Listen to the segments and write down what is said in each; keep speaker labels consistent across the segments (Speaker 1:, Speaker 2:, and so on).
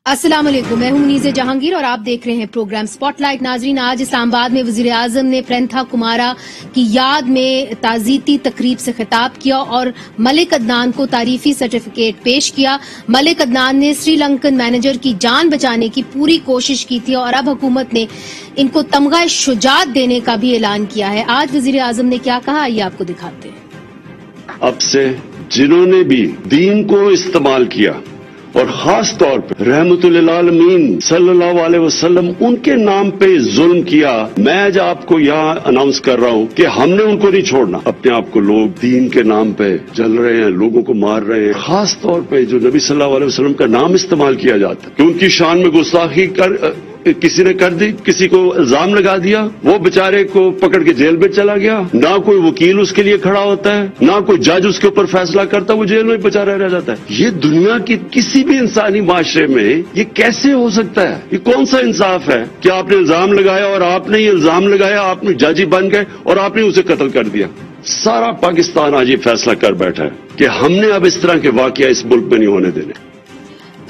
Speaker 1: अस्सलाम वालेकुम, मैं हूं मुनीज़ जहांगीर और आप देख रहे हैं प्रोग्राम स्पॉटलाइट। नाजरीन, आज इस्लामाबाद में वज़ीर आज़म ने प्रेंथा कुमारा की याद में ताज़ीती तकरीब से खिताब किया और मलिक अदनान को तारीफी सर्टिफिकेट पेश किया। मलिक अदनान ने श्रीलंकन मैनेजर की जान बचाने की पूरी कोशिश की थी और अब हुकूमत ने इनको तमगा शुजात देने का भी ऐलान किया है। आज वज़ीर आज़म ने क्या कहा, आइए आपको दिखाते हैं।
Speaker 2: अब से जिन्होंने भी दीन को इस्तेमाल किया और खास तौर पर रहमतुल आलमीन सल्लल्लाहु अलैहि वसल्लम उनके नाम पे जुल्म किया, मैं आज आपको यहाँ अनाउंस कर रहा हूँ कि हमने उनको नहीं छोड़ना। अपने आप को लोग दीन के नाम पे जल रहे हैं, लोगों को मार रहे हैं। खास तौर पे जो नबी सल्लल्लाहु अलैहि वसल्लम का नाम इस्तेमाल किया जाता है कि उनकी शान में गुस्ताखी किसी ने कर दी, किसी को इल्जाम लगा दिया, वो बेचारे को पकड़ के जेल में चला गया। ना कोई वकील उसके लिए खड़ा होता है, ना कोई जज उसके ऊपर फैसला करता, वो जेल में बेचारा रह जाता है। ये दुनिया की किसी भी इंसानी माशरे में ये कैसे हो सकता है? ये कौन सा इंसाफ है कि आपने इल्जाम लगाया और आपने ये इल्जाम लगाया, आपने जज ही बन गए और आपने उसे कत्ल कर दिया। सारा पाकिस्तान आज ये फैसला कर बैठा है कि हमने अब इस तरह के वाकया इस मुल्क में नहीं होने देने।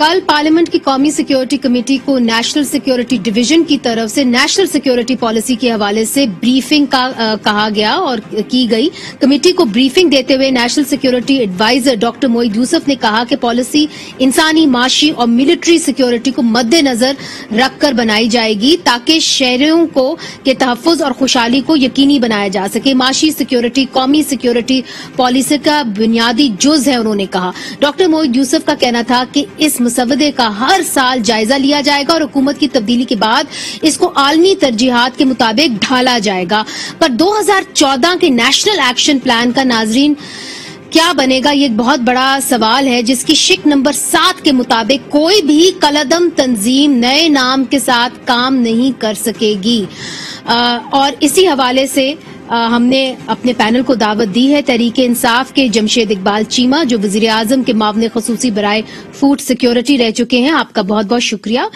Speaker 1: कल पार्लियामेंट की कौमी सिक्योरिटी कमेटी को नेशनल सिक्योरिटी डिवीजन की तरफ से नेशनल सिक्योरिटी पॉलिसी के हवाले से ब्रीफिंग का कहा गया और की गई। कमेटी को ब्रीफिंग देते हुए national security adviser doctor Moeed Yusuf ने कहा कि पॉलिसी इंसानी, माशी और मिलिट्री सिक्योरिटी को मद्देनजर रखकर बनाई जाएगी ताकि शहरियों को के तहफ्फुज और खुशहाली को यकीनी बनाया जा सके। माशी सिक्योरिटी कौमी सिक्योरिटी पॉलिसी का बुनियादी जुज है, उन्होंने कहा। डॉक्टर मोईद यूसुफ का कहना था कि इस मसवदे का हर साल जायजा लिया जाएगा और हुकूमत की तब्दीली के बाद इसको आलमी तरजीहात के मुताबिक ढाला जाएगा। पर 2014 के नेशनल एक्शन प्लान का नाजरीन क्या बनेगा, ये एक बहुत बड़ा सवाल है, जिसकी शिक नंबर 7 के मुताबिक कोई भी कलदम तंजीम नए नाम के साथ काम नहीं कर सकेगी। और इसी हवाले से हमने अपने पैनल को दावत दी है तहरीक इंसाफ के जमशेद इकबाल चीमा, जो वजीर आजम के मामले खसूसी बराए फूड सिक्योरिटी रह चुके हैं, आपका बहुत बहुत शुक्रिया।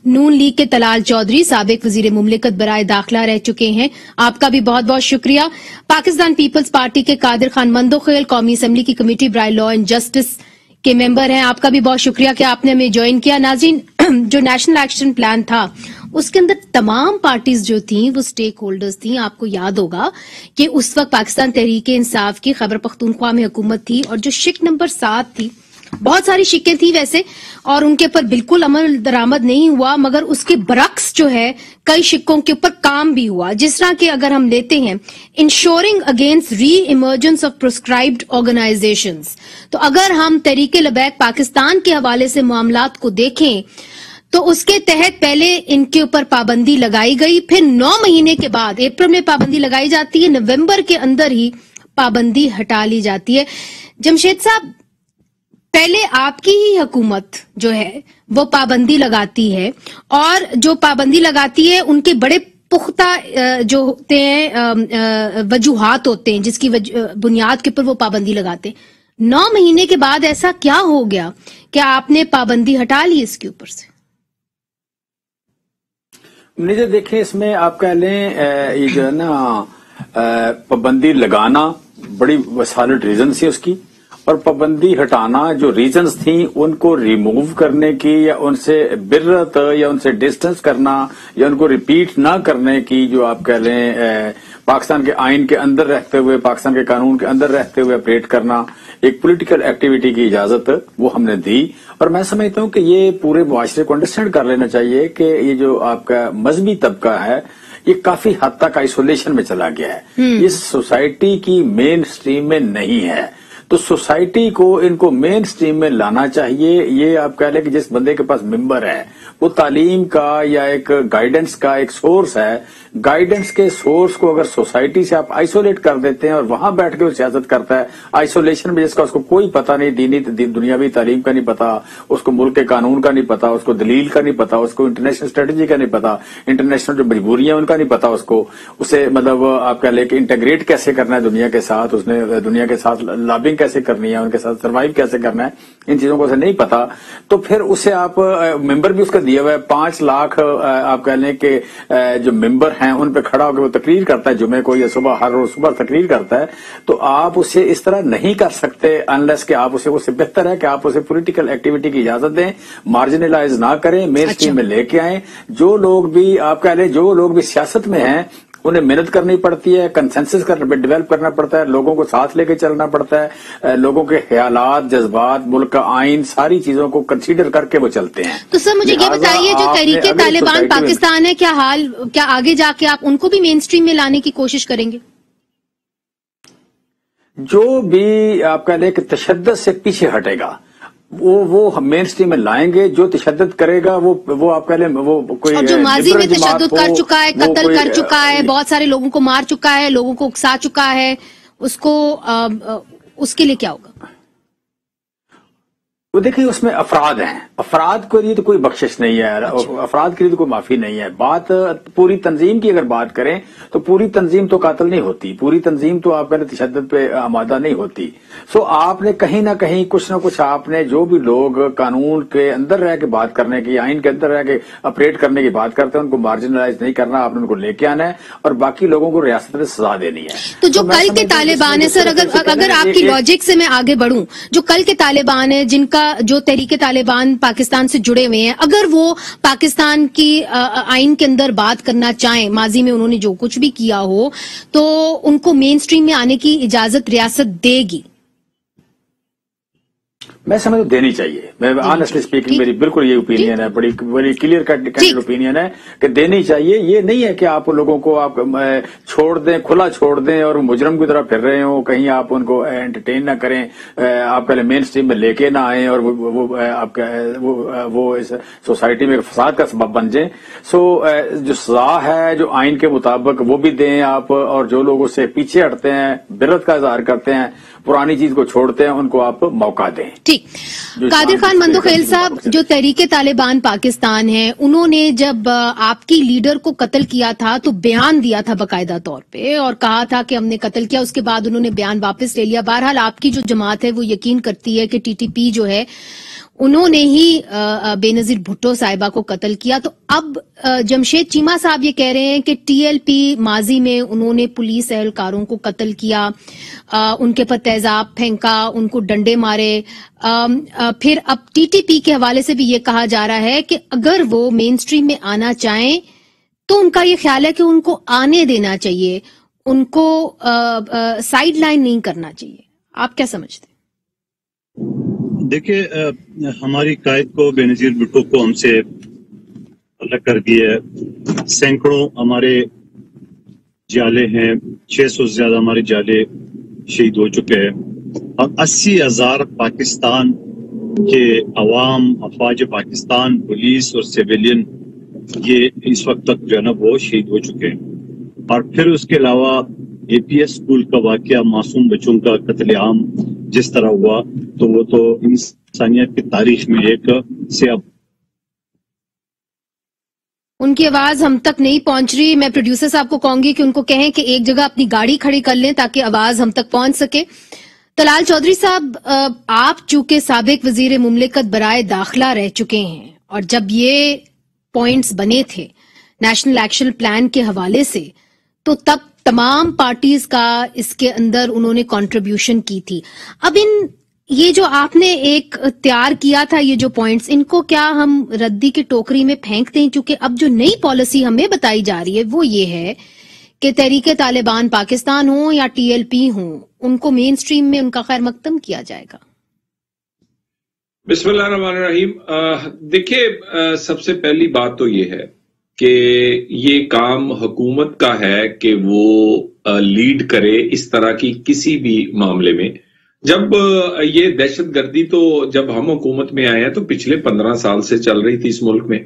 Speaker 1: नून लीग के तलाल चौधरी साबिक वजीर मुमलिकत बराए दाखिला रह चुके हैं, आपका भी बहुत बहुत शुक्रिया। पाकिस्तान पीपल्स पार्टी के कादिर खान मंदोखेल कौमी असम्बली की कमेटी बराए लॉ एंड जस्टिस के मेंबर हैं, आपका भी बहुत शुक्रिया कि आपने हमें ज्वाइन किया। नाज़रीन, जो नेशनल एक्शन प्लान था उसके अंदर तमाम पार्टीज जो थी वो स्टेक होल्डर्स थी। आपको याद होगा कि उस वक्त पाकिस्तान तहरीक इंसाफ की खैबर पख्तूनख्वा में हुकूमत थी और जो शिक नंबर 7 थी, बहुत सारी शिकें थी वैसे और उनके ऊपर बिल्कुल अमल दरामद नहीं हुआ, मगर उसके बरक्स जो है कई शिकों के ऊपर काम भी हुआ। जिस तरह के अगर हम लेते हैं इंश्योरिंग अगेंस्ट री इमर्जेंस ऑफ प्रिस्क्राइब्ड ऑर्गेनाइजेशंस, तो अगर हम तहरीक लबैक पाकिस्तान के हवाले से मामलात को देखें तो उसके तहत पहले इनके ऊपर पाबंदी लगाई गई, फिर 9 महीने के बाद अप्रैल में पाबंदी लगाई जाती है, नवंबर के अंदर ही पाबंदी हटा ली जाती है। जमशेद साहब, पहले आपकी ही हुकूमत जो है वो पाबंदी लगाती है और जो पाबंदी लगाती है उनके बड़े पुख्ता जो होते हैं वजूहात होते हैं जिसकी बुनियाद के ऊपर वो पाबंदी लगाते हैं। 9 महीने के बाद ऐसा क्या हो गया कि आपने पाबंदी हटा ली इसके ऊपर से?
Speaker 3: मुझे देखें, इसमें आप कह लें ये जो है ना पाबंदी लगाना बड़ी वैलिड रीजन थी उसकी, और पाबंदी हटाना जो रीजंस थी उनको रिमूव करने की या उनसे बिर्रत या उनसे डिस्टेंस करना या उनको रिपीट ना करने की, जो आप कह लें पाकिस्तान के आइन के अंदर रहते हुए, पाकिस्तान के कानून के अंदर रहते हुए ऑपरेट करना, एक पॉलिटिकल एक्टिविटी की इजाजत वो हमने दी। और मैं समझता हूं कि ये पूरे मुआशरे को अंडरस्टैंड कर लेना चाहिए कि ये जो आपका मजहबी तबका है ये काफी हद तक आइसोलेशन में चला गया है, इस सोसाइटी की मेन स्ट्रीम में नहीं है। तो सोसाइटी को इनको मेन स्ट्रीम में लाना चाहिए। ये आप कह लें कि जिस बंदे के पास मेंबर है वो तालीम का या एक गाइडेंस का एक सोर्स है, गाइडेंस के सोर्स को अगर सोसाइटी से आप आइसोलेट कर देते हैं और वहां बैठ के वो सियासत करता है आइसोलेशन में, जिसका उसको कोई पता नहीं, दीनी दुनियावी तालीम का नहीं पता, उसको मुल्क के कानून का नहीं पता, उसको दलील का नहीं पता, उसको इंटरनेशनल स्ट्रेटेजी का नहीं पता, इंटरनेशनल जो मजबूरियां उनका नहीं पता, उसको उसे मतलब आप कह लें कि इंटीग्रेट कैसे करना है दुनिया के साथ, उसने दुनिया के साथ लॉबिंग کیسے کرنی ہے, ان کے ساتھ سروائیو کیسے کرنا ہے, ان چیزوں کو اسے نہیں پتا, تو پھر اسے آپ ممبر بھی اس کا دیا ہوا ہے 5 لاکھ آپ کہہ لیں کہ جو ممبر ہیں ان پہ کھڑا ہو کے وہ تقریر کرتا ہے جمعے کو یا صبح, ہر روز صبح تقریر کرتا ہے, تو آپ اسے اس طرح نہیں کر سکتے انلیس کہ آپ اسے بہتر ہے کہ آپ اسے پولیٹیکل ایکٹیویٹی کی اجازت دیں, مارجنلائز نہ کریں, مین اسٹریم میں لے کے آئیں. جو لوگ بھی آپ کہہ لیں جو لوگ بھی سیاست میں ہیں انہیں محنت کرنی پڑتی ہے, کنسنسس ڈیولپ کرنا پڑتا ہے, لوگوں کو ساتھ لے کے چلنا پڑتا ہے, لوگوں کے خیالات, جذبات, ملک کا آئین, ساری چیزوں کو کنسیڈر کر کے وہ چلتے ہیں.
Speaker 1: تو سر مجھے یہ بتائیے جو تحریک طالبان پاکستان ہے, کیا آگے جا کے آپ ان کو بھی مین اسٹریم میں لانے کی کوشش کریں گے؟
Speaker 3: جو بھی آپ کہہ لیں کہ تشدد سے پیچھے ہٹے گا وہ مین اسٹریم میں لائیں گے. جو تشدد کرے گا وہ آپ کہہ لیں وہ کوئی, اور
Speaker 1: جو ماضی میں تشدد کر چکا ہے, قتل کر چکا ہے, بہت سارے لوگوں کو مار چکا ہے, لوگوں کو اکسا چکا ہے, اس کے لیے کیا ہوگا؟
Speaker 3: وہ دیکھیں اس میں افراد ہیں, افراد کے لیے تو کوئی بخشش نہیں ہے, افراد کے لیے تو کوئی معافی نہیں ہے. بات پوری تنظیم کی اگر بات کریں تو پوری تنظیم تو قاتل نہیں ہوتی, پوری تنظیم تو آپ کہتے تشدد پہ آمادہ نہیں ہوتی. سو آپ نے کہیں نہ کہیں کچھ نہ کچھ آپ نے جو بھی لوگ قانون کے اندر رہ کے بات کرنے کی, آئین کے اندر رہ کے آپریٹ کرنے کی بات کرتے ہیں ان کو مارجنلائز نہیں کرنا, آپ نے ان کو لے کے آنا ہے اور باقی لوگوں کو ریاست میں سزا دینی ہے.
Speaker 1: تو جو کل کے طالبان ہیں سر, اگر آپ کی لاجک سے میں آگے بڑھوں, جو کل کے طالبان ہیں جن کا جو تحریک طالبان پاکستان سے جڑے ہوئے ہیں, اگر وہ پاکستان کی آئین کے اندر بات کرنا چاہیں, ماضی میں انہوں نے جو کچھ بھی کیا ہو, تو ان کو مین اسٹریم میں آنے کی اجازت ریاست دے گی؟
Speaker 3: میں سمجھتا دینی چاہیے. میں آنیسٹلی اسپیکنگ میری بالکل یہ اوپینین ہے, بڑی کلیئر کٹ اوپینین ہے کہ دینی چاہیے. یہ نہیں ہے کہ آپ لوگوں کو آپ چھوڑ دیں, کھلا چھوڑ دیں اور مجرم کی طرح پھر رہے ہوں, کہیں آپ ان کو انٹرٹین نہ کریں, آپ پہلے مین اسٹریم میں لے کے نہ آئیں اور وہ اس سوسائٹی میں فساد کا سبب بن جائیں. سو جو سزا ہے جو آئین کے مطابق وہ بھی دیں آپ, اور جو لوگ اس سے پیچھے ہٹتے ہیں, برت کا اظہار کرتے ہیں, پرانی چیز کو چھوڑتے ہیں, ان کو آپ موقع دیں.
Speaker 1: ٹھیک. قادر خان مندوخیل صاحب, جو تحریک طالبان پاکستان ہے, انہوں نے جب آپ کی لیڈر کو قتل کیا تھا تو بیان دیا تھا باقاعدہ طور پہ اور کہا تھا کہ ہم نے قتل کیا. اس کے بعد انہوں نے بیان واپس لے لیا. بہرحال آپ کی جو جماعت ہے وہ یقین کرتی ہے کہ ٹی ٹی پی جو ہے انہوں نے ہی بے نظیر بھٹو صاحبہ کو قتل کیا. تو اب جمشید چیمہ صاحب یہ کہہ رہے ہیں کہ ٹی ایل پی ماضی میں انہوں نے پولیس اہلکاروں کو قتل کیا, ان کے پر تیزاب پھینکا, ان کو ڈنڈے مارے. پھر اب ٹی ٹی پی کے حوالے سے بھی یہ کہا جا رہا ہے کہ اگر وہ مین اسٹریم میں آنا چاہیں تو ان کا یہ خیال ہے کہ ان کو آنے دینا چاہیے, ان کو سائیڈ لائن نہیں کرنا چاہیے. آپ کیا سمجھتے ہیں؟
Speaker 4: دیکھیں, ہماری قائد کو بے نظیر بھٹو کو ہم سے الگ کر دیا ہے. سینکڑوں ہمارے جالے ہیں, 600 سے زیادہ ہمارے جالے شہید ہو چکے ہیں, اور 80,000 پاکستان کے عوام, افواج پاکستان, پولیس اور سیویلین یہ اس وقت تک جو ہے نا وہ شہید ہو چکے ہیں. اور پھر اس کے علاوہ اے پی ایس اسکول کا واقعہ, معصوم بچوں کا قتل عام جس طرح ہوا, تو وہ تو انسانیت کی تاریخ میں ایک سیاہ.
Speaker 1: ان کی آواز ہم تک نہیں پہنچ رہی. میں پروڈیوسر صاحب کو کہوں گی کہ ان کو کہیں کہ ایک جگہ اپنی گاڑی کھڑی کر لیں تاکہ آواز ہم تک پہنچ سکے. طلال چودھری صاحب, آپ چونکہ سابق وزیر مملکت برائے داخلہ رہ چکے ہیں, اور جب یہ پوائنٹس بنے تھے نیشنل ایکشن پلان کے حوالے سے تو تب تمام پارٹیز کا اس کے اندر انہوں نے کنٹریبیوشن کی تھی. اب یہ جو آپ نے ایک تیار کیا تھا, یہ جو پوائنٹس, ان کو کیا ہم ردی کی ٹوکری میں پھینک دیں؟ کیونکہ اب جو نئی پالیسی ہمیں بتائی جا رہی ہے وہ یہ ہے کہ تحریک طالبان پاکستان ہوں یا ٹی ایل پی ہوں, ان کو مین سٹریم میں ان کا خیر مقدم کیا جائے گا.
Speaker 5: بسم اللہ الرحمن الرحیم. دیکھیے, سب سے پہلی بات تو یہ ہے کہ یہ کام حکومت کا ہے کہ وہ لیڈ کرے اس طرح کی کسی بھی معاملے میں. جب یہ دہشت گردی تو جب ہم حکومت میں آئے ہیں تو پچھلے 15 سال سے چل رہی تھی اس ملک میں.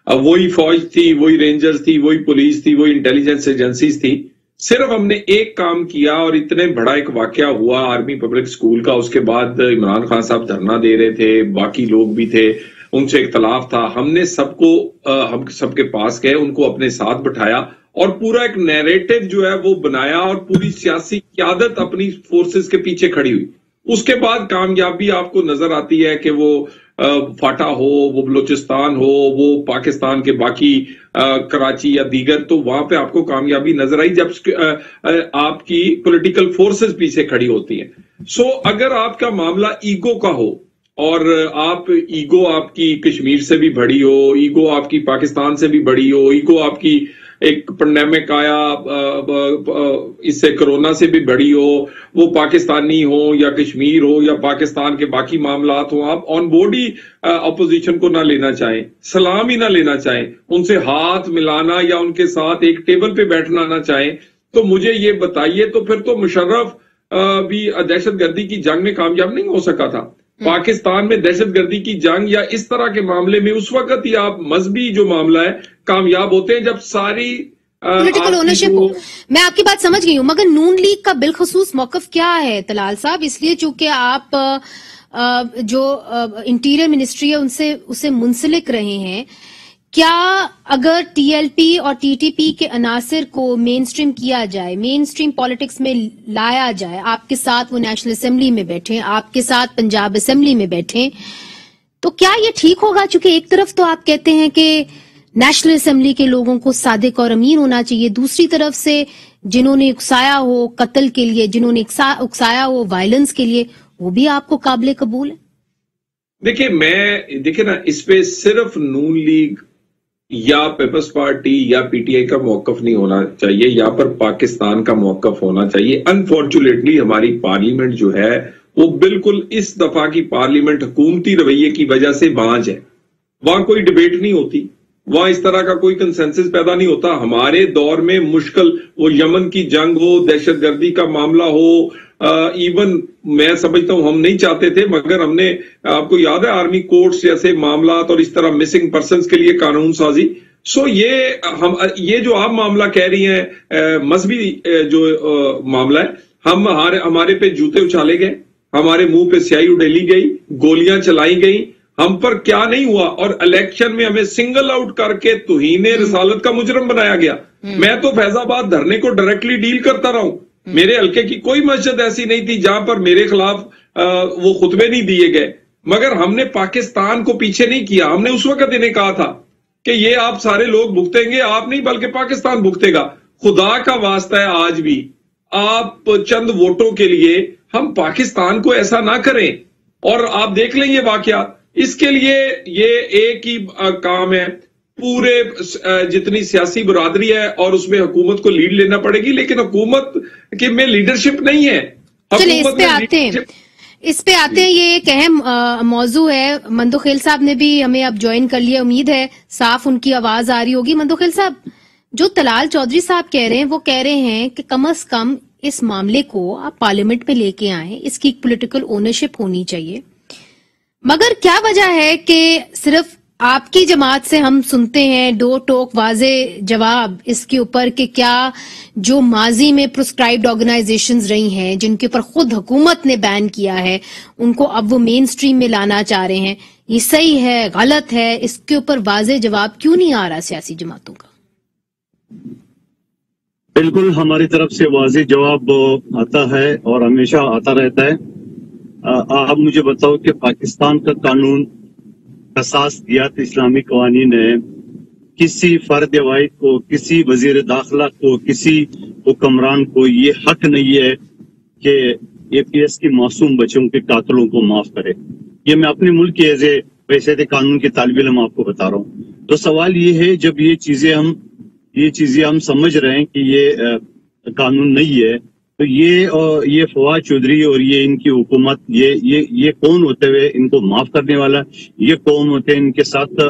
Speaker 5: اب وہی فوج تھی, وہی رینجرز تھی, وہی پولیس تھی, وہی انٹیلیجنس ایجنسیز تھی. صرف ہم نے ایک کام کیا اور اتنے بڑا ایک واقعہ ہوا آرمی پبلک سکول کا. اس کے بعد عمران خان صاحب دھرنا دے رہے تھے, باقی لوگ بھی تھے, ان سے اختلاف تھا. ہم نے ہم سب کے پاس گئے, ان کو اپنے ساتھ بٹھایا اور پورا ایک نیریٹو جو ہے وہ بنایا, اور پوری سیاسی قیادت اپنی فورسز کے پیچھے کھڑی ہوئی. उसके बाद कामयाबी आपको नजर आती है कि वो फाटा हो, वो बलूचिस्तान हो, वो पाकिस्तान के बाकी कराची या दीगर, तो वहां पे आपको कामयाबी नजर आई जब आपकी पॉलिटिकल फोर्सेस पीछे खड़ी होती हैं। सो अगर आपका मामला ईगो का हो और ईगो आपकी कश्मीर से भी बड़ी हो, ईगो आपकी पाकिस्तान से भी बड़ी हो, ईगो आपकी एक पैंडेमिक आया इससे कोरोना से भी बड़ी हो, वो पाकिस्तानी हो या कश्मीर हो या पाकिस्तान के बाकी मामलात हो, आप ऑन बोर्ड ही अपोजिशन को ना लेना चाहें, सलाम ही ना लेना चाहें, उनसे हाथ मिलाना या उनके साथ एक टेबल पे बैठना ना चाहें, तो मुझे ये बताइए, तो फिर तो मुशर्रफ भी दहशतगर्दी की जंग में कामयाब नहीं हो सका था। पाकिस्तान में दहशतगर्दी की जंग या इस तरह के मामले में उस वक्त ही आप मजहबी जो मामला है कामयाब होते हैं जब सारी
Speaker 1: पॉलिटिकल ओनरशिप हो। मैं आपकी बात समझ गई हूं, मगर नून लीग का बिलखसूस मौकफ क्या है तलाल साहब? इसलिए चूंकि आप जो इंटीरियर मिनिस्ट्री है उसे मुंसलिक रहे हैं, क्या अगर टीएलपी और टीटीपी के अनासिर को मेन स्ट्रीम किया जाए, मेन स्ट्रीम पॉलिटिक्स में लाया जाए, आपके साथ वो नेशनल असेंबली में बैठे, आपके साथ पंजाब असेंबली में बैठे, तो क्या ये ठीक होगा? चूंकि एक तरफ तो आप कहते हैं कि नेशनल असेंबली के लोगों को सादिक और अमीन होना चाहिए, दूसरी तरफ से जिन्होंने उकसाया हो कत्ल के लिए, जिन्होंने उकसाया हो वायलेंस के लिए, वो भी आपको काबिल कबूल है?
Speaker 5: देखिए ना, इस पे सिर्फ नून लीग या पीपल्स पार्टी या पीटीआई का मौकफ नहीं होना चाहिए, यहाँ पर पाकिस्तान का मौकफ होना चाहिए। अनफॉर्चुनेटली हमारी पार्लियामेंट जो है वो बिल्कुल इस दफा की पार्लियामेंट हुकूमती रवैये की वजह से बांझ है, वहां कोई डिबेट नहीं होती, वहां इस तरह का कोई कंसेंसस पैदा नहीं होता। हमारे दौर में मुश्किल, वो यमन की जंग हो, दहशतगर्दी का मामला हो, इवन मैं समझता हूं हम नहीं चाहते थे, मगर हमने, आपको याद है, आर्मी कोर्ट्स जैसे मामलात और इस तरह मिसिंग पर्सन्स के लिए कानून साजी। सो ये जो आप मामला कह रही हैं, मजहबी जो मामला है, हमारे पे जूते उछाले गए, हमारे मुंह पे स्याही उड़ेली गई, गोलियां चलाई गई, हम पर क्या नहीं हुआ, और इलेक्शन में हमें सिंगल आउट करके तौहीने रिसालत का मुजरम बनाया गया। मैं तो फैजाबाद धरने को डायरेक्टली डील करता रहा हूं, मेरे हल्के की कोई मस्जिद ऐसी नहीं थी जहां पर मेरे खिलाफ वो खुतबे नहीं दिए गए, मगर हमने पाकिस्तान को पीछे नहीं किया। हमने उस वक्त इन्हें कहा था कि ये आप सारे लोग भुगतेंगे, आप नहीं बल्कि पाकिस्तान भुगतेगा। खुदा का वास्ता है, आज भी आप चंद वोटों के लिए हम पाकिस्तान को ऐसा ना करें, और आप देख लें ये वाकयात। इसके लिए ये एक ही काम है, पूरे जितनी सियासी बरादरी है और उसमें हुकूमत को लीड लेना पड़ेगी, लेकिन हुकूमत के में लीडरशिप नहीं है।
Speaker 1: चलिए इस पे आते हैं, ये एक अहम मौजू है। मंदोखेल साहब ने भी हमें अब ज्वाइन कर लिया, उम्मीद है साफ उनकी आवाज आ रही होगी। मंदोखेल साहब, जो तलाल चौधरी साहब कह रहे हैं वो कह रहे हैं कि कम अज कम इस मामले को आप पार्लियामेंट में लेके आए, इसकी पॉलिटिकल ओनरशिप होनी चाहिए, मगर क्या वजह है कि सिर्फ आपकी जमात से हम सुनते हैं दो टोक वाजे जवाब इसके ऊपर कि क्या जो माजी में प्रिस्क्राइब्ड ऑर्गेनाइजेशंस रही हैं, जिनके ऊपर खुद हुकूमत ने बैन किया है, उनको अब वो मेन स्ट्रीम में लाना चाह रहे हैं, ये सही है गलत है? इसके ऊपर वाजे जवाब क्यों नहीं आ रहा सियासी जमातों का?
Speaker 4: बिल्कुल हमारी तरफ से वाजे जवाब आता है और हमेशा आता रहता है। आप मुझे बताओ कि पाकिस्तान का कानून असासियात इस्लामी कवानीन है, किसी फर्द वाहिद को, किसी वजीर दाखिला को, किसी हुक्मरान को ये हक नहीं है कि एपीएस की मासूम बच्चों के कातलों को माफ करे। ये मैं अपने मुल्क के एज़े वैसे कानून के तालिब इल्म आपको बता रहा हूँ। तो सवाल ये है, जब ये चीजें हम समझ रहे हैं कि ये कानून नहीं है, तो ये फवाद चौधरी और ये इनकी हुकूमत, ये कौन होते हुए इनको माफ करने वाला, ये कौन होते हैं इनके साथ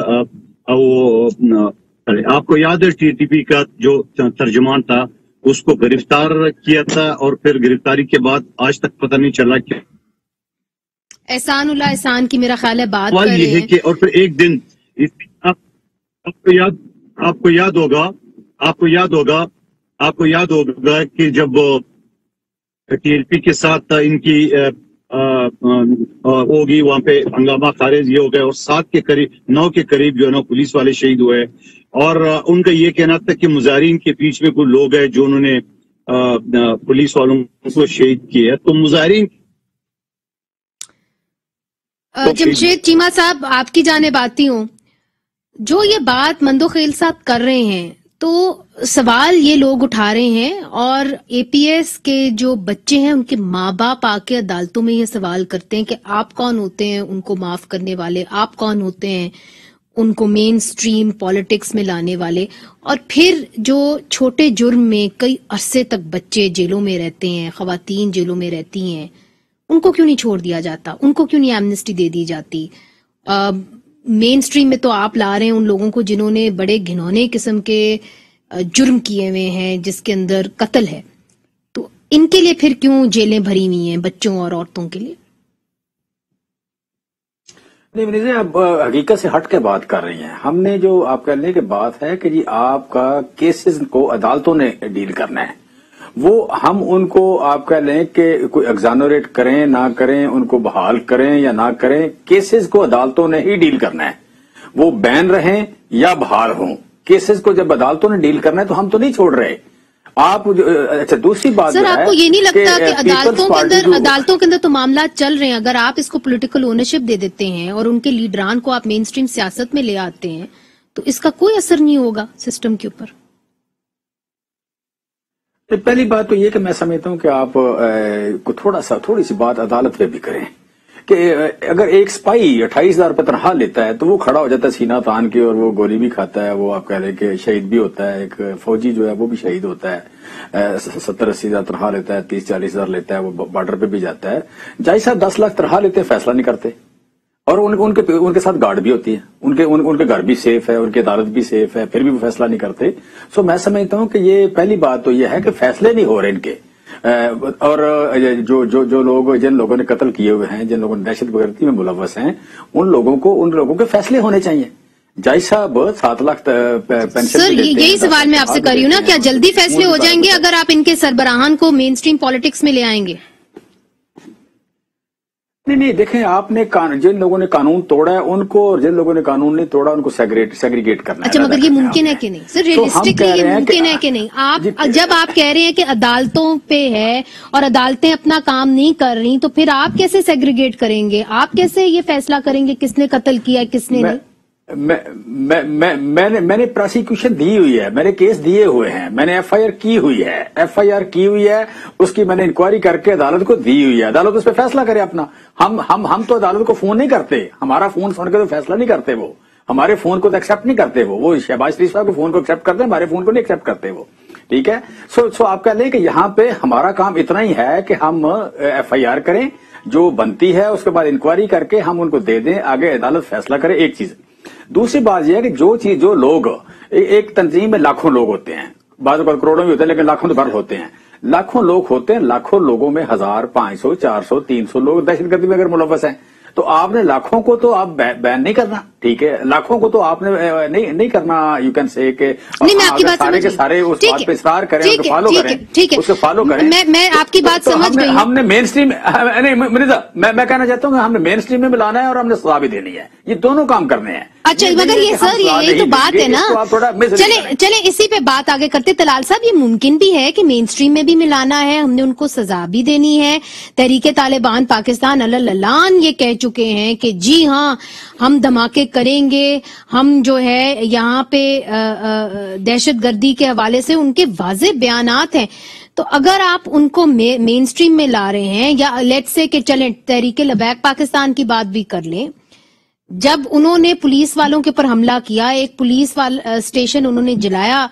Speaker 4: आपको याद है टीटीपी का जो तर्जुमान था उसको गिरफ्तार किया था और फिर गिरफ्तारी के बाद आज तक पता नहीं चला कि
Speaker 1: एहसानुल्लाह एहसान की मेरा ख्याल है बात
Speaker 4: कर रहे हैं कि, और फिर एक दिन आपको याद होगा कि जब टीएलपी के साथ इनकी होगी, वहां पे हंगामा खारिज ये हो गया और 9 के करीब जो है ना पुलिस वाले शहीद हुए, और उनका ये कहना था कि मुजाहिरीन के बीच में कुछ लोग हैं जो उन्होंने पुलिस वालों को शहीद किया। तो मुजाहिरीन
Speaker 1: जमशेद चीमा साहब, आपकी जानिब आती हूँ। जो ये बात मंदोखेल साहब कर रहे हैं, तो सवाल ये लोग उठा रहे हैं और एपीएस के जो बच्चे हैं उनके माँ बाप आके अदालतों में ये सवाल करते हैं कि आप कौन होते हैं उनको माफ करने वाले, आप कौन होते हैं उनको मेन स्ट्रीम पॉलिटिक्स में लाने वाले। और फिर जो छोटे जुर्म में कई अरसे तक बच्चे जेलों में रहते हैं, खवातीन जेलों में रहती हैं, उनको क्यों नहीं छोड़ दिया जाता, उनको क्यों नहीं एमनेस्टी दे दी जाती? मेन स्ट्रीम में तो आप ला रहे हैं उन लोगों को जिन्होंने बड़े घिनौने किस्म के जुर्म किए हुए हैं, जिसके अंदर कत्ल है, तो इनके लिए फिर क्यों जेलें भरी हुई हैं, बच्चों और औरतों के लिए?
Speaker 3: नहीं मुनीर, आप हकीकत से हट के बात कर रही हैं। हमने जो आप कहने की बात है कि जी आपका केसेस को अदालतों ने डील करना है, वो हम उनको आप कह लें कि कोई एग्जानोरेट करें ना करें, उनको बहाल करें या ना करें, केसेस को अदालतों ने ही डील करना है। वो बैन रहें या बहाल हों, केसेस को जब अदालतों ने डील करना है तो हम तो नहीं छोड़ रहे। आप अच्छा, दूसरी बात
Speaker 1: सर, आपको ये नहीं लगता कि अदालतों के अंदर तो मामला चल रहे हैं, अगर आप इसको पॉलिटिकल ओनरशिप दे देते हैं और उनके लीडरान को आप मेन स्ट्रीम सियासत में ले आते हैं, तो इसका कोई असर नहीं होगा सिस्टम के ऊपर?
Speaker 3: पहली बात तो ये कि मैं समझता हूं कि आप थोड़ी सी बात अदालत पे भी करें कि अगर एक स्पाई 28,000 रुपये तनख्वाह लेता है तो वो खड़ा हो जाता है सीना तान के और वो गोली भी खाता है, वो आप कह रहे कि शहीद भी होता है। एक फौजी जो है वो भी शहीद होता है, 70-80 हजार तनख्वाह लेता है, 30-40 हजार लेता है, वो बॉर्डर पे भी जाता है। जज साहब 10 लाख तनख्वाह लेते हैं, फैसला नहीं करते, और उनके साथ गार्ड भी होती है, उनके घर भी सेफ है, उनकी अदालत भी सेफ है, फिर भी वो फैसला नहीं करते। सो मैं समझता हूं कि ये पहली बात तो ये है कि फैसले नहीं हो रहे इनके। और जो लोग, जिन लोगों ने कत्ल किए हुए हैं, जिन लोगों ने दहशतगर्दी में मुलव्वस हैं, उन लोगों के फैसले होने चाहिए। जज साहब 7 लाख पेंशन
Speaker 1: सर, यही सवाल मैं आपसे कर रही हूँ ना, क्या जल्दी फैसले हो जाएंगे अगर आप इनके सरबराहान को मेन स्ट्रीम पॉलिटिक्स में ले आएंगे?
Speaker 3: नहीं, देखें, आपने जिन लोगों ने कानून तोड़ा है उनको, और जिन लोगों ने कानून नहीं तोड़ा उनको सेग्रीगेट करना है।
Speaker 1: अच्छा, मगर ये मुमकिन है कि नहीं सर? रियलिस्टिकली ये मुमकिन है कि नहीं? जब आप कह रहे हैं कि अदालतों पे है और अदालतें अपना काम नहीं कर रही, तो फिर आप कैसे सेग्रीगेट करेंगे? आप कैसे ये फैसला करेंगे किसने कत्ल किया है किसने नहीं?
Speaker 3: मैंने प्रोसिक्यूशन दी हुई है, मैंने केस दिए हुए हैं, मैंने एफआईआर की हुई है, उसकी मैंने इंक्वायरी करके अदालत को दी हुई है। अदालत उस पर फैसला करे अपना। हम तो अदालत को फोन नहीं करते, हमारा फोन सुन के तो फैसला नहीं करते, वो हमारे फोन को तो एक्सेप्ट नहीं करते, वो शहबाज शरीफ साहब के फोन को एक्सेप्ट करते हैं, हमारे फोन को नहीं एक्सेप्ट करते वो। ठीक है, सो आप कह लें कि यहाँ पे हमारा काम इतना ही है कि हम एफआईआर करें जो बनती है, उसके बाद इंक्वायरी करके हम उनको दे दें, आगे अदालत फैसला करे। एक चीज। दूसरी बात यह है कि जो लोग एक तंजीम में लाखों लोग होते हैं, बाद करोड़ों में होते हैं, लेकिन लाखों तो भर होते हैं, लाखों लोग होते हैं, लाखों लोगों में 1000, 500, 400, 300 लोग दहशतगर्दी में अगर मुलव्वस हैं, तो आपने लाखों को तो आप बैन नहीं करना, ठीक है, लाखों को तो आपने नहीं करना। यू कैन से के सारे के सारे उस बात पे इसरार करें, उसको फॉलो करें, उसको फॉलो करें।
Speaker 1: मैं आपकी बात समझ गई।
Speaker 3: हमने मेन स्ट्रीम, नहीं मिर्जा, मैं कहना चाहता हूँ हमने मेन स्ट्रीम में मिलाना है और हमने सजा भी देनी है, ये दोनों काम करने हैं।
Speaker 1: अच्छा, मगर ये सर यही तो बात है ना। चले इसी पे बात आगे करते। तलाल साहब, ये मुमकिन भी है कि मेन स्ट्रीम में भी मिलाना है, हमने उनको सजा भी देनी है। तहरीके तालिबान पाकिस्तान अललान ये कह चुके हैं कि जी हाँ, हम धमाके करेंगे, हम जो है यहाँ पे दहशतगर्दी के हवाले से उनके वाज़ेह बयानात हैं। तो अगर आप उनको मेन स्ट्रीम में ला रहे हैं, या लेट्स से कि चलें तहरीके लबैक पाकिस्तान की बात भी कर लें, जब उन्होंने पुलिस वालों के ऊपर हमला किया, एक पुलिस वाला स्टेशन उन्होंने जलाया,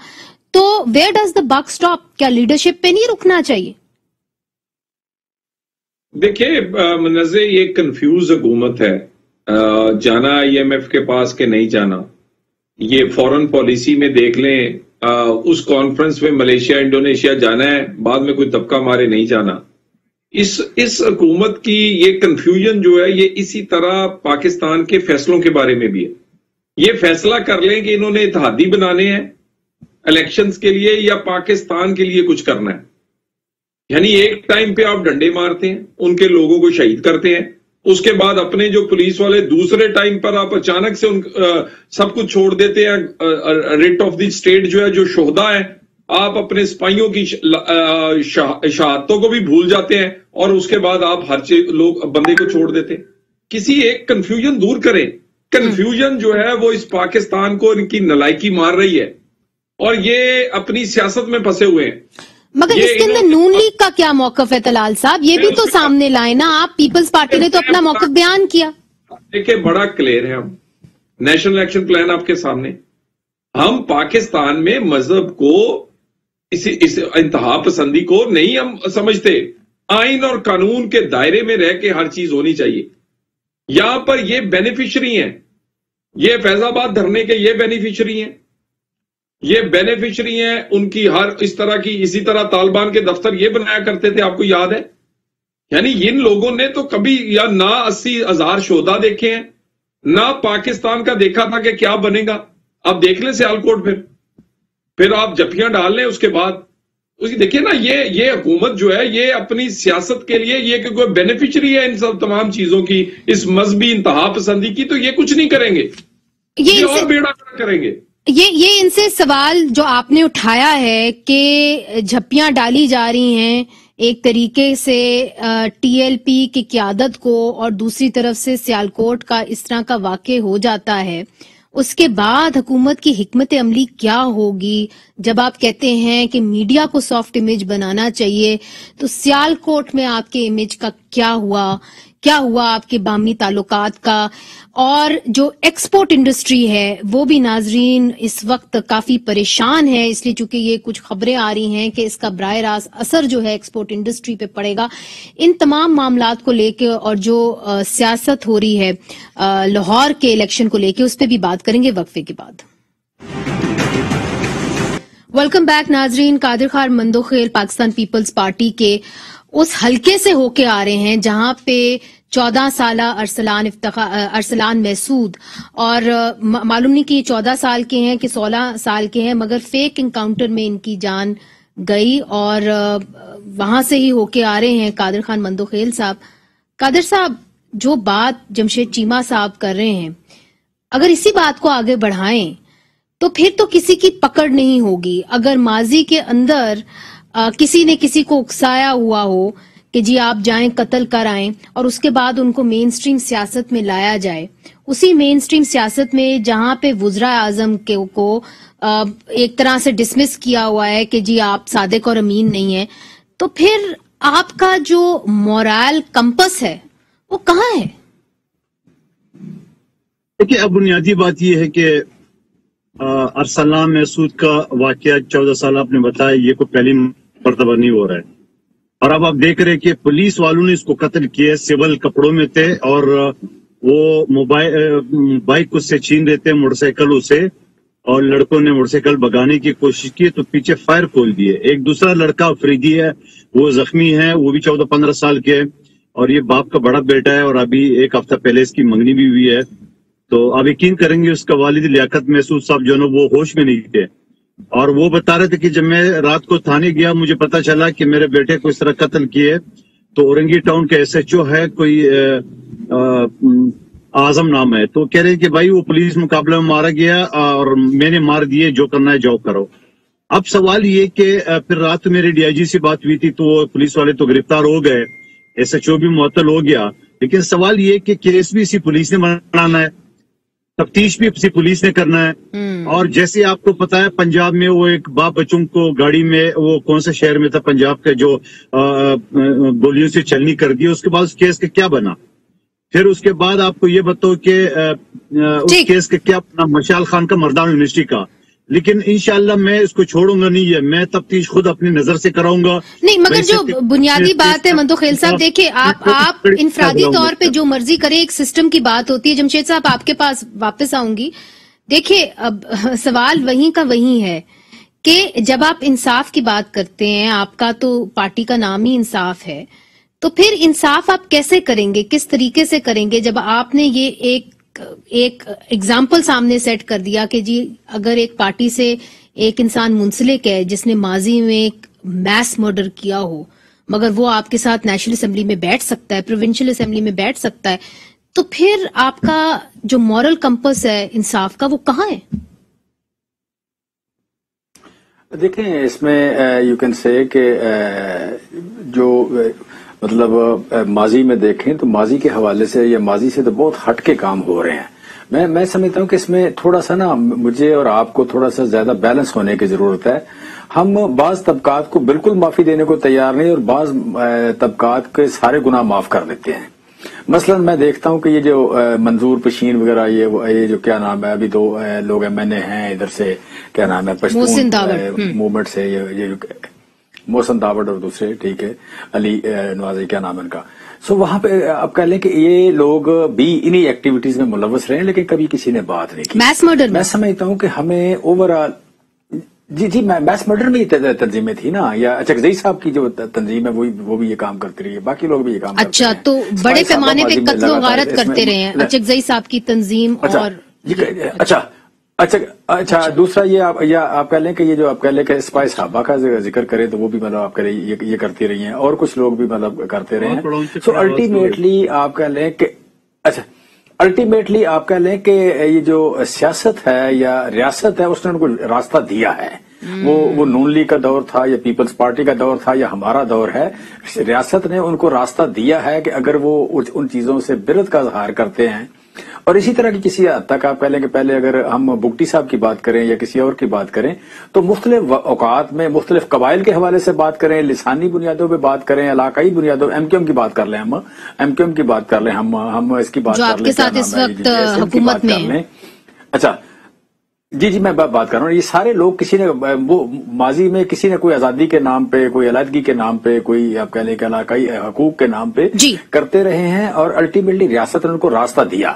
Speaker 1: तो where does the buck stop? क्या लीडरशिप पे नहीं रुकना चाहिए?
Speaker 5: देखिए मुनज़्ज़े, ये कंफ्यूज हुकूमत है, जाना आईएमएफ के पास के नहीं जाना, ये फॉरेन पॉलिसी में देख लें, उस कॉन्फ्रेंस में मलेशिया इंडोनेशिया जाना है, बाद में कोई तबका मारे नहीं जाना। इस हुकूमत की ये कंफ्यूजन जो है, ये इसी तरह पाकिस्तान के फैसलों के बारे में भी है। ये फैसला कर लें कि इन्होंने इत्तेहादी बनाने हैं इलेक्शंस के लिए या पाकिस्तान के लिए कुछ करना है, यानी एक टाइम पे आप डंडे मारते हैं, उनके लोगों को शहीद करते हैं, उसके बाद अपने जो पुलिस वाले दूसरे टाइम पर आप अचानक से सब कुछ छोड़ देते हैं। रिट ऑफ द स्टेट जो है, जो शोहदा है, आप अपने सिपाहियों की शहादतों को भी भूल जाते हैं, और उसके बाद आप हर बंदे को छोड़ देते हैं। किसी एक कंफ्यूजन दूर करें। कंफ्यूजन जो है वो इस पाकिस्तान को इनकी नलायकी मार रही है और ये अपनी सियासत में फंसे हुए हैं।
Speaker 1: मगर इसके अंदर नून लीग का क्या मौकफ है तलाल साहब, ये भी तो सामने लाए ना आप। पीपल्स पार्टी ने तो अपना मौकफ बयान किया।
Speaker 5: देखिए बड़ा क्लियर है, हम नेशनल एक्शन प्लान आपके सामने, हम पाकिस्तान में मजहब को इस इंतहा पसंदी को नहीं हम समझते। आइन और कानून के दायरे में रह के हर चीज होनी चाहिए। यहां पर ये बेनिफिशरी हैं, ये फैजाबाद धरने के ये बेनिफिशरी हैं, ये बेनिफिशरी हैं उनकी हर इस तरह की। इसी तरह तालिबान के दफ्तर ये बनाया करते थे, आपको याद है। यानी इन लोगों ने तो कभी या ना 80,000 शोधा देखे हैं, ना पाकिस्तान का देखा था कि क्या बनेगा। आप देख लें सियालकोट, फिर आप जफियां डाल लें, उसके बाद उसकी देखिए ना, ये हुकूमत जो है ये अपनी सियासत के लिए ये कोई बेनिफिशरी है इन सब तमाम चीजों की, इस मजहबी इंतहा पसंदी की, तो ये कुछ नहीं करेंगे, ये और बेड़ा करेंगे।
Speaker 1: ये इनसे सवाल जो आपने उठाया है कि झप्पियां डाली जा रही हैं एक तरीके से टीएलपी की क़यादत को, और दूसरी तरफ से सियालकोट का इस तरह का वाक़या हो जाता है, उसके बाद हुकूमत की हिकमत अमली क्या होगी? जब आप कहते हैं कि मीडिया को सॉफ्ट इमेज बनाना चाहिए, तो सियालकोट में आपके इमेज का क्या हुआ आपके बामी ताल्लुकात का? और जो एक्सपोर्ट इंडस्ट्री है वो भी नाजरीन इस वक्त काफी परेशान है, इसलिए चूंकि ये कुछ खबरें आ रही हैं कि इसका बराह रास्त असर जो है एक्सपोर्ट इंडस्ट्री पे पड़ेगा। इन तमाम मामलात को लेके और जो सियासत हो रही है लाहौर के इलेक्शन को लेके, उस पर भी बात करेंगे वक्फे के बाद। वेलकम बैक नाजरीन। कादिर खान मंदोखेल पाकिस्तान पीपल्स पार्टी के उस हलके से होके आ रहे हैं जहां पे 14 साल अरसलान महसूद, और मालूम नहीं कि ये 14 साल के हैं कि 16 साल के हैं, मगर फेक इनकाउंटर में इनकी जान गई और वहां से ही होके आ रहे हैं कादिर खान मंदोखेल साहब। कादिर साहब, जो बात जमशेद चीमा साहब कर रहे हैं, अगर इसी बात को आगे बढ़ाएं तो फिर तो किसी की पकड़ नहीं होगी। अगर माजी के अंदर किसी ने किसी को उकसाया हुआ हो कि जी आप जाएं कत्ल कर आएं, और उसके बाद उनको मेन स्ट्रीम सियासत में लाया जाए, उसी मेन स्ट्रीम सियासत में जहां पे वुज़रा आजम को एक तरह से डिसमिस किया हुआ है कि जी आप सादिक और अमीन नहीं है, तो फिर आपका जो मोरल कंपस है वो कहाँ है?
Speaker 4: देखिए, अब बुनियादी बात यह है कि अरसलान महसूद का वाकया 14 साल आपने बताया, ये कोई पहली मर्तबा नहीं हो रहा है। और अब आप देख रहे हैं कि पुलिस वालों ने इसको कत्ल किया, सिविल कपड़ों में थे और वो बाइक उससे छीन रहे थे, मोटरसाइकिल उसे, और लड़कों ने मोटरसाइकिल भगाने की कोशिश की तो पीछे फायर खोल दिए। एक दूसरा लड़का अफरीदी है, वो जख्मी है, वो भी 14-15 साल के है, और ये बाप का बड़ा बेटा है, और अभी एक हफ्ता पहले इसकी मंगनी भी हुई है। तो आप यकीन करेंगे उसका वालिद लियाकत महसूद साहब जो है वो होश में नहीं थे, और वो बता रहे थे कि जब मैं रात को थाने गया मुझे पता चला कि मेरे बेटे को इस तरह कत्ल किए, तो औरंगी टाउन के SHO है कोई आजम नाम है, तो कह रहे हैं कि भाई वो पुलिस मुकाबले में मारा गया और मैंने मार दिए, जो करना है जाओ करो। अब सवाल ये कि फिर रात मेरे DIG से बात हुई थी तो वो पुलिस वाले तो गिरफ्तार हो गए, SHO भी मुअत्तल हो गया, लेकिन सवाल ये कि केस भी इसी पुलिस ने बनाना है, तफ्तीश भी इसी पुलिस ने करना है। और जैसे आपको पता है पंजाब में वो एक बाप बच्चों को गाड़ी में, वो कौन से शहर में था पंजाब का, जो गोलियों से चलनी कर दी, उसके बाद उस केस का क्या बना? फिर उसके बाद आपको ये बताओ कि उस केस का क्या बना मशाल खान का, मर्दान यूनिवर्सिटी का। लेकिन इंशाल्लाह मैं इसको छोड़ूंगा नहीं है, मैं तफ्तीश खुद अपनी नजर से कराऊंगा।
Speaker 1: नहीं, मगर जो बुनियादी बात है मंदोखेल साहब, देखिए आप इनफरादी तौर पे जो मर्जी करें, एक सिस्टम की बात होती है। जमशेद साहब आपके पास वापस आऊंगी। देखिए अब सवाल वहीं का वहीं है कि जब आप इंसाफ की बात करते हैं, आपका तो पार्टी का नाम ही इंसाफ है, तो फिर इंसाफ आप कैसे करेंगे, किस तरीके से करेंगे, जब आपने ये एक एग्जाम्पल सामने सेट कर दिया कि जी अगर एक पार्टी से एक इंसान मुंसलिक है जिसने माजी में एक मैस मर्डर किया हो, मगर वो आपके साथ नेशनल असेंबली में बैठ सकता है, प्रोविंशियल असेंबली में बैठ सकता है, तो फिर आपका जो मॉरल कंपस है इंसाफ का वो कहाँ है?
Speaker 3: देखें, इसमें यू कैन से कि जो मतलब माजी में देखें तो माजी के हवाले से या माजी से तो बहुत हट के काम हो रहे हैं। मैं समझता हूं कि इसमें थोड़ा सा ना मुझे और आपको थोड़ा सा ज्यादा बैलेंस होने की जरूरत है। हम बाज तबकात को बिल्कुल माफी देने को तैयार नहीं और बाज तबकात के सारे गुनाह माफ कर देते हैं। मसलन मैं देखता हूं कि ये जो मंजूर पशीन वगैरह ये जो क्या नाम है, अभी दो लोग एमएनए हैं इधर से, क्या नाम है, पश्तून मूवमेंट से, ये जो मोहसिन दावड़ और दूसरे, ठीक है, अली नवाजी, क्या नाम है इनका। सो वहां पे आप कह लें कि ये लोग भी इन्हीं एक्टिविटीज में मुलव्वस रहे, लेकिन कभी किसी ने बात नहीं की।
Speaker 1: मैस मर्डर
Speaker 3: मैं समझता हूं कि हमें ओवरऑल जी मैस मर्डर में ही तंजीमें थी ना, या अचकजई साहब की जो तंजीम है वो भी ये काम करती रही है, बाकी लोग भी ये काम
Speaker 1: अच्छा
Speaker 3: करते हैं।
Speaker 1: तो बड़े पैमाने पे कत्लो गारत करते रहे हैं अचकजई साहब की तंजीम। और
Speaker 3: अच्छा दूसरा ये आप कह लें कि ये जो आप कह लें कि स्पाई साहबा का जिक्र करें तो वो भी मतलब आप कह रहे ये करती रही हैं और कुछ लोग भी मतलब करते रहे हैं। सो अल्टीमेटली आप कह लें कि अल्टीमेटली आप कह लें कि ये जो सियासत है या रियासत है उसने उनको रास्ता दिया है। वो नून लीग का दौर था या पीपल्स पार्टी का दौर था या हमारा दौर है, रियासत ने उनको रास्ता दिया है कि अगर वो उन चीजों से बिरत का इजहार करते हैं। और इसी तरह की किसी हद तक आप कह लें कि पहले अगर हम बुगटी साहब की बात करें या किसी और की बात करें तो मुख्तलिफ औकात में मुख्तलिफ कबाइल के हवाले से बात करें, लिसानी बुनियादों पे बात करें, इलाकाई बुनियादों, एमक्यूएम की बात कर लें, हम एमक्यूएम की बात कर लें, हम इसकी बात कर लें,
Speaker 1: आपके साथ इस वक्त हुकूमत में।
Speaker 3: अच्छा जी मैं बात कर रहा हूँ, ये सारे लोग किसी ने वो माजी में किसी ने कोई आजादी के नाम पे, कोई अलहदगी के नाम पे, कोई आप कह लें कि इलाकाई हकूक के नाम पे करते रहे हैं और अल्टीमेटली रियासत ने उनको रास्ता दिया।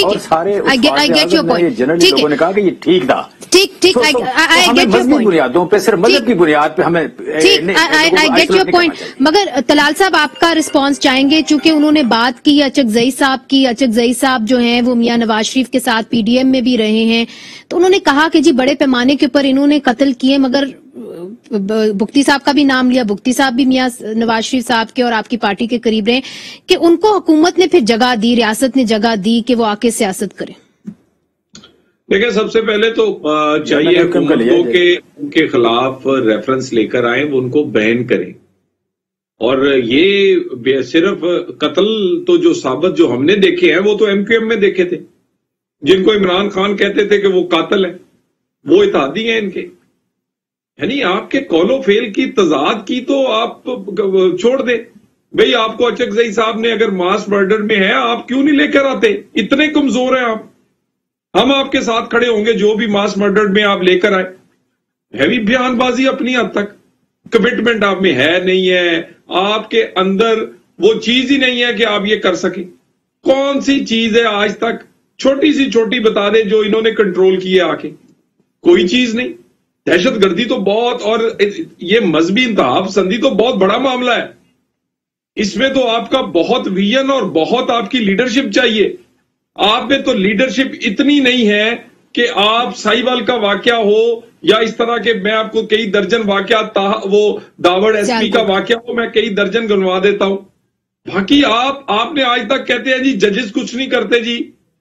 Speaker 3: और सारे जनरल लोगों ने कहा कि ये ठीक था,
Speaker 1: ठीक
Speaker 3: मजहबी बुनियादों पे, सिर्फ मजहब की बुनियाद पे हमें
Speaker 1: आई गेट योर पॉइंट। मगर तलाल साहब आपका रिस्पांस चाहेंगे, चूंकि उन्होंने बात की अचकजई साहब की। अचकजई साहब जो हैं वो मियां नवाज शरीफ के साथ पीडीएम में भी रहे हैं, तो उन्होंने कहा कि जी बड़े पैमाने के ऊपर इन्होंने कत्ल किए, मगर बुगटी साहब का भी नाम लिया, बुगटी साहब भी मियां नवाज शरीफ साहब के और आपकी पार्टी के करीब रहे, कि उनको हुकूमत ने फिर जगह दी, रियासत ने जगह दी कि वो आके सियासत करें।
Speaker 5: देखिए सबसे पहले तो चाहिए हुकूमतों के उनके खिलाफ रेफरेंस लेकर आए, वो उनको बैन करें। और ये सिर्फ कत्ल तो जो साबित जो हमने देखे हैं वो तो एमक्यूएम में देखे थे, जिनको इमरान खान कहते थे कि वो कातिल है, वो इत्तेहादी हैं इनके। यानी आपके कौलो फेल की तजाद की तो आप छोड़ दे भाई। आपको अचकजई साहब ने अगर मास मर्डर में है, आप क्यों नहीं लेकर आते? इतने कमजोर हैं आप, हम आपके साथ खड़े होंगे जो भी मास मर्डर में आप लेकर आए। हैवी बयानबाजी अपनी हद तक, कमिटमेंट आप में है नहीं है, आपके अंदर वो चीज ही नहीं है कि आप ये कर सके। कौन सी चीज है आज तक छोटी सी छोटी बता दे जो इन्होंने कंट्रोल किए आके? कोई चीज नहीं। दहशतगर्दी तो बहुत, और ये मजहबी इंतहा पसंदी तो बहुत बड़ा मामला है। इसमें तो आपका बहुत विजन और बहुत आपकी लीडरशिप चाहिए। आप में तो लीडरशिप इतनी नहीं है कि आप साहिवाल का वाकया हो या इस तरह के, मैं आपको कई दर्जन वाकया, वो दावड़ एसपी का वाकया हो, मैं कई दर्जन गिनवा देता हूं। बाकी आपने आज तक कहते हैं जी जजेस कुछ नहीं करते जी,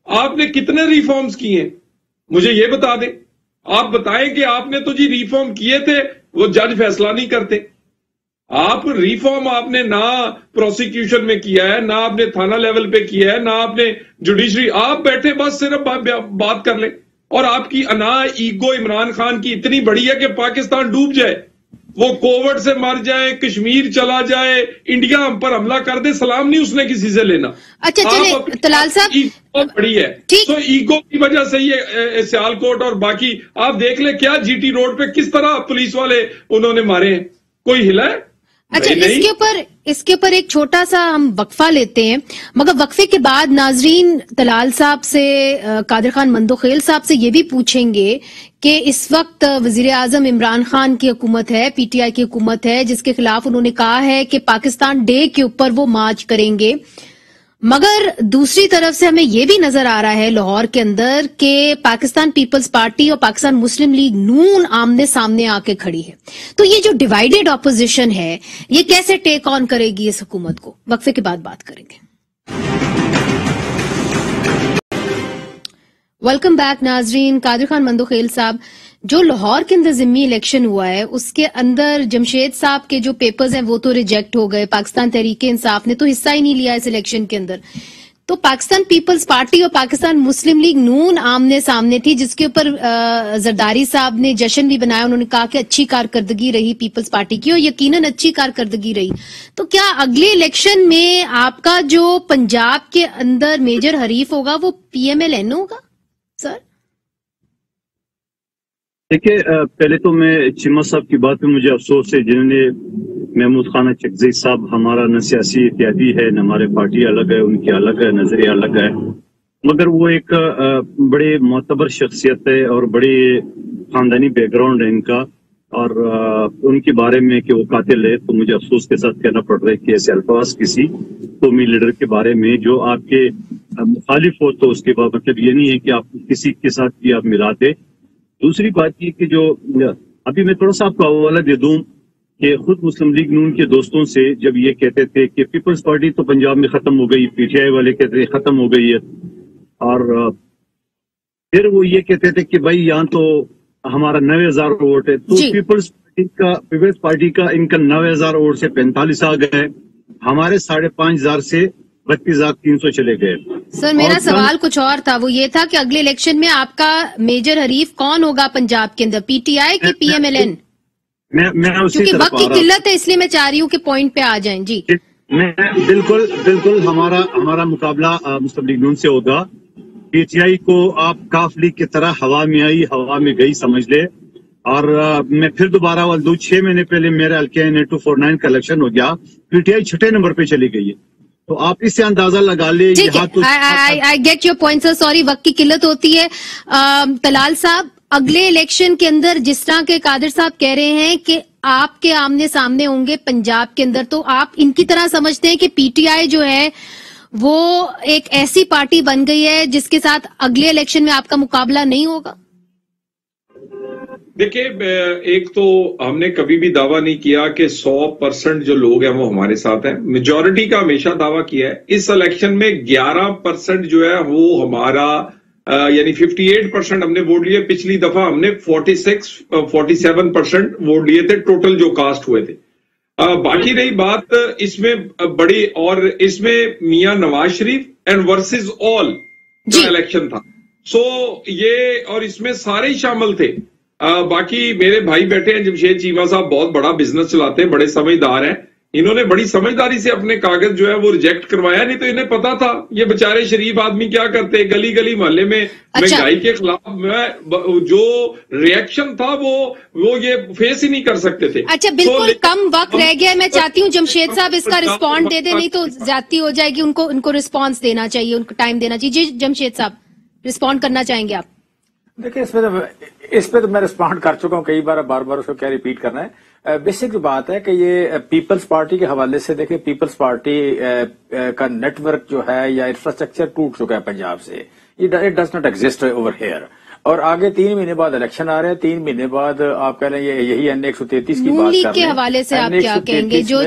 Speaker 5: आपने कितने रिफॉर्म्स किए हैं मुझे ये बता दें। आप बताएं कि आपने तो जी रिफॉर्म किए थे, वो जज फैसला नहीं करते। आप रिफॉर्म आपने ना प्रोसिक्यूशन में किया है, ना आपने थाना लेवल पे किया है, ना आपने जुडिशरी, आप बैठे बस सिर्फ बात कर ले। और आपकी ईगो इमरान खान की इतनी बड़ी है कि पाकिस्तान डूब जाए, वो कोविड से मर जाए, कश्मीर चला जाए, इंडिया हम पर हमला कर दे, सलाम नहीं उसने किसी से लेना।
Speaker 1: अच्छा चलिए तलाल साहब,
Speaker 5: बहुत बड़ी है तो ईगो की वजह से ये सियालकोट और बाकी आप देख ले क्या जीटी रोड पे किस तरह पुलिस वाले उन्होंने मारे हैं, कोई हिला है?
Speaker 1: अच्छा इसके ऊपर एक छोटा सा हम वक्फा लेते हैं, मगर वक्फे के बाद नाजरीन तलाल साहब से, कादिर खान मंदोखेल साहब से ये भी पूछेंगे कि इस वक्त वजीर आजम इमरान खान की हुकूमत है, पीटीआई की हुकूमत है, जिसके खिलाफ उन्होंने कहा है कि पाकिस्तान डे के ऊपर वो मार्च करेंगे, मगर दूसरी तरफ से हमें यह भी नजर आ रहा है लाहौर के अंदर कि पाकिस्तान पीपल्स पार्टी और पाकिस्तान मुस्लिम लीग नून आमने सामने आके खड़ी है। तो ये जो डिवाइडेड ऑपोजिशन है ये कैसे टेक ऑन करेगी इस हुकूमत को? वक्फे के बाद बात करेंगे। वेलकम बैक नाजरीन। कादिर खान मंदोखेल साहब, جو لاہور کے اندر ضمنی الیکشن ہوا ہے اس کے اندر جمشید صاحب کے جو پیپرز ہیں وہ تو ریجیکٹ ہو گئے، پاکستان تحریک انصاف نے تو حصہ ہی نہیں لیا اس الیکشن کے اندر، تو پاکستان پیپلز پارٹی اور پاکستان مسلم لیگ نون آمنے سامنے تھی، جس کے اوپر زرداری صاحب نے جشن بھی بنایا، انہوں نے کہا کہ اچھی کارکردگی رہی پیپلز پارٹی کی اور یقیناً اچھی کارکردگی رہی. تو کیا اگلے الیکشن میں آپ کا جو پنجاب کے اندر میجر حریف ہوگا وہ پی ایم ایل این ہوگا سر؟
Speaker 4: دیکھیے پہلے تو میں چیمہ صاحب کی بات پہ مجھے افسوس ہے، جنہوں نے محمود خانہ چکزئی صاحب ہمارا نہ سیاسی اتحادی ہے، نہ ہمارے پارٹی الگ ہے، ان کی الگ ہے، نظریہ الگ ہے، مگر وہ ایک بڑے معتبر شخصیت ہے اور بڑے خاندانی بیک گراؤنڈ ہے ان کا، اور ان کے بارے میں کہ وہ قاتل ہے تو مجھے افسوس کے ساتھ کہنا پڑ رہا ہے کہ ایسے الفاظ کسی قومی لیڈر کے بارے میں جو آپ کے مخالف ہو تو اس کے بعد مطلب یہ نہیں ہے کہ آپ کسی کے ساتھ بھی آپ ملاتے. دوسری بات یہ کہ جو ابھی میں تھوڑا سا آپ کو حوالہ دے دوں کہ خود مسلم لیگ نون کے دوستوں سے جب یہ کہتے تھے کہ پیپلز پارٹی تو پنجاب میں ختم ہو گئی، پی ٹی آئی والے کہتے تھے ختم ہو گئی ہے، اور پھر وہ یہ کہتے تھے کہ بھائی یہاں تو ہمارا 9,000 ووٹ ہے، تو پیپلز پارٹی کا ان کا 9,000 ووٹ سے 45 آ گئے، ہمارے 5,500 سے 32,300 چلے گئے.
Speaker 1: سر میرا سوال کچھ اور تھا، وہ یہ تھا کہ اگلے الیکشن میں آپ کا میجر حریف کون ہوگا پنجاب کے اندر، پی ٹی آئی کی پی ایم ایل این؟ کیونکہ وقت کی قلت ہے اس لیے میں چاہ رہی ہوں کہ پوائنٹ پہ آ جائیں. جی
Speaker 4: میں بالکل ہمارا مقابلہ مسلم لیگ نون سے ہوگا. پی ٹی آئی کو آپ کاف لیگ کی طرح ہوا میں آئی ہوا میں گئی سمجھ لے، اور میں پھر دوبارہ 6 مہینے پہلے میرے حلقے 249 کا الیکشن ہو گیا، پی ٹی آئی 6 نمبر پہ چلی گئی ہے، تو آپ اس سے اندازہ لگا لیں.
Speaker 1: I get your point sir, sorry وقت کی قلت ہوتی ہے. طلال صاحب اگلے الیکشن کے اندر جس طرح کے قادر صاحب کہہ رہے ہیں کہ آپ کے آمنے سامنے ہوں گے پنجاب کے اندر، تو آپ ان کی طرح سمجھتے ہیں کہ پی ٹی آئی جو ہے وہ ایک ایسی پارٹی بن گئی ہے جس کے ساتھ اگلے الیکشن میں آپ کا مقابلہ نہیں ہوگا؟
Speaker 5: دیکھیں ایک تو ہم نے کبھی بھی دعویٰ نہیں کیا کہ 100% جو لوگ ہیں وہ ہمارے ساتھ ہیں، میجورٹی کا ہمیشہ دعویٰ کیا ہے. اس الیکشن میں 11% جو ہے وہ ہمارا یعنی 58% ہم نے ووٹ لیے، پچھلی دفعہ ہم نے 47% ووٹ لیے تھے ٹوٹل جو کاسٹ ہوئے تھے. باقی رہی بات اس میں بڑی، اور اس میں میاں نواز شریف اینڈ ورسز آل جو الیکشن تھا، سو یہ اور اس میں سارے شامل تھے. باقی میرے بھائی بیٹھے ہیں جمشید چیمہ صاحب، بہت بڑا بزنس چلاتے ہیں، بڑے سمجھدار ہیں، انہوں نے بڑی سمجھداری سے اپنے کاغذ جو ہے وہ ریجیکٹ کروایا، نہیں تو انہیں پتا تھا یہ بیچارے شریف آدمی کیا کرتے، گلی گلی محلے میں مہنگائی کے خلاف جو ریئیکشن تھا وہ یہ فیس ہی نہیں کر سکتے تھے.
Speaker 1: اچھا بالکل کم وقت رہ گیا، میں چاہتی ہوں جمشید صاحب اس کا رسپونڈ دے دیں، نہیں تو زیادتی ہو جائے گی. ان کو رسپانس دینا چاہیے، ان کو ٹائم دینا چاہیے. جی جمشید صاحب رسپونڈ کرنا چاہیں گے آپ؟
Speaker 3: دیکھیں اس پہ تو میں رسپونڈ کر چکا ہوں کئی بار، بار اس کو کیا ریپیٹ کرنا ہے. بیسک بات ہے کہ یہ پیپلز پارٹی کے حوالے سے دیکھیں، پیپلز پارٹی کا نیٹ ورک جو ہے یا انفراسٹرکچر ٹوٹ چکا ہے پنجاب سے، it does not exist over here. اور آگے 3 مہینے بعد الیکشن آ رہے ہیں، 3 مہینے بعد آپ کہہ رہے ہیں یہی این 133 کی بات کر رہے ہیں.
Speaker 1: کے حوالے سے آپ کیا کہیں گے جو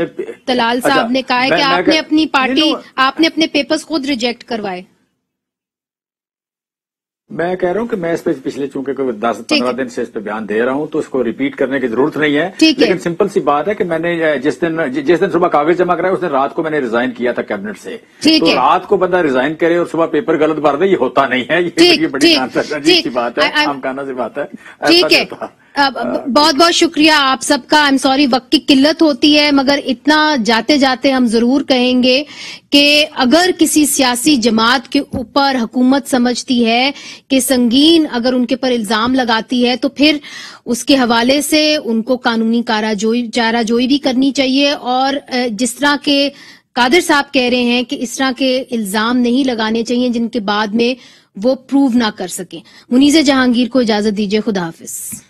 Speaker 1: طلال صاحب نے کہا ہے کہ آپ نے اپنی پارٹی، آپ نے اپنے پیپرز خود ریجیکٹ کروائے؟
Speaker 3: میں کہہ رہا ہوں کہ میں اس پہ پچھلے چونکہ 10-15 دن سے اس پہ بیان دے رہا ہوں تو اس کو ریپیٹ کرنے کی ضرورت نہیں ہے، لیکن سمپل سی بات ہے کہ میں نے جس دن صبح کاغذ جمع کرایا اس دن رات کو میں نے ریزائن کیا تھا کیبنٹ سے. تو رات کو بندہ ریزائن کرے اور صبح پیپر غلط بھر دے، یہ ہوتا نہیں ہے، یہ بڑی عجیب سی بات ہے، خامخانہ سی بات ہے.
Speaker 1: ٹھیک ہے، بہت بہت شکریہ آپ سب کا. آئی ایم سوری وقت کی قلت ہوتی ہے، مگر اتنا جاتے جاتے ہم ضرور کہیں گے کہ اگر کسی سیاسی جماعت کے اوپر حکومت سمجھتی ہے کہ سنگین اگر ان کے پر الزام لگاتی ہے تو پھر اس کے حوالے سے ان کو قانونی چارہ جوئی بھی کرنی چاہیے، اور جس طرح کے قادر صاحب کہہ رہے ہیں کہ اس طرح کے الزام نہیں لگانے چاہیے جن کے بعد میں وہ پروو نہ کر سکیں. منیزہ جہانگیر کو اجازت دیجیے، خدا حافظ.